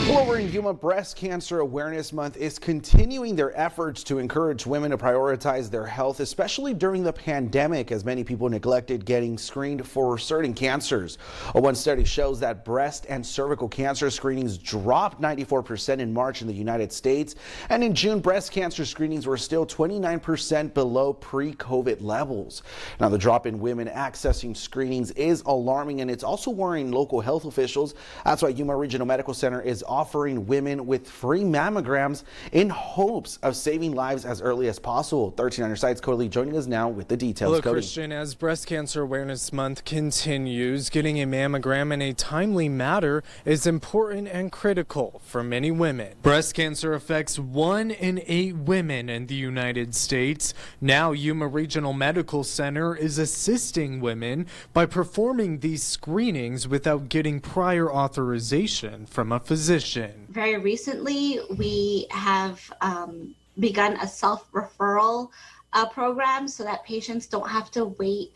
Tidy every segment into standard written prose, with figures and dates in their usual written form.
Well, over in Yuma, Breast Cancer Awareness Month is continuing their efforts to encourage women to prioritize their health, especially during the pandemic, as many people neglected getting screened for certain cancers. One study shows that breast and cervical cancer screenings dropped 94% in March in the United States, and in June, breast cancer screenings were still 29% below pre-COVID levels. Now, the drop in women accessing screenings is alarming, and it's also worrying local health officials. That's why Yuma Regional Medical Center is offering women with free mammograms in hopes of saving lives as early as possible. 13 on your side's Cody Lee joining us now with the details. Hello, Cody. Christian. As Breast Cancer Awareness Month continues, getting a mammogram in a timely manner is important and critical for many women. Breast cancer affects 1 in 8 women in the United States. Now, Yuma Regional Medical Center is assisting women by performing these screenings without getting prior authorization from a physician. Very recently, we have begun a self-referral program so that patients don't have to wait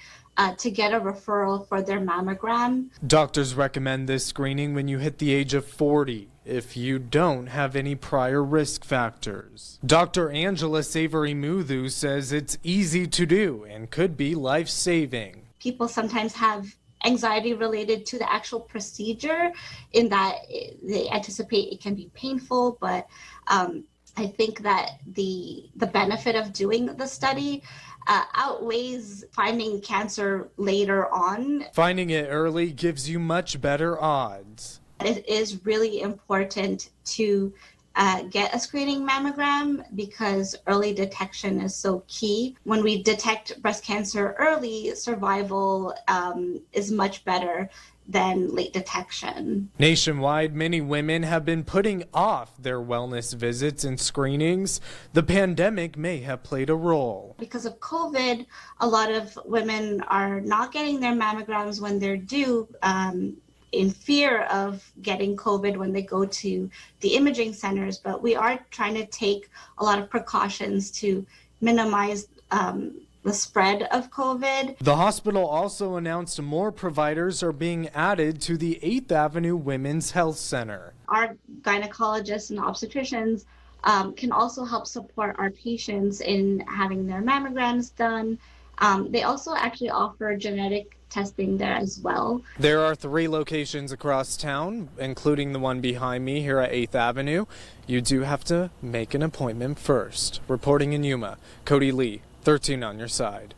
to get a referral for their mammogram. Doctors recommend this screening when you hit the age of 40. If you don't have any prior risk factors. Dr. Angela Savory-Muthu says it's easy to do and could be life-saving. People sometimes have anxiety related to the actual procedure in that they anticipate it can be painful, but I think that the benefit of doing the study outweighs finding cancer later on. Finding it early gives you much better odds. It is really important to get a screening mammogram because early detection is so key. When we detect breast cancer early, survival is much better than late detection. Nationwide, many women have been putting off their wellness visits and screenings. The pandemic may have played a role. Because of COVID, a lot of women are not getting their mammograms when they're due, in fear of getting COVID when they go to the imaging centers, but we are trying to take a lot of precautions to minimize the spread of COVID. The hospital also announced more providers are being added to the 8th Avenue Women's Health Center. Our gynecologists and obstetricians can also help support our patients in having their mammograms done. They also actually offer genetic testing there as well. There are 3 locations across town, including the one behind me here at 8th Avenue. You do have to make an appointment first. Reporting in Yuma, Cody Lee, 13 on your side.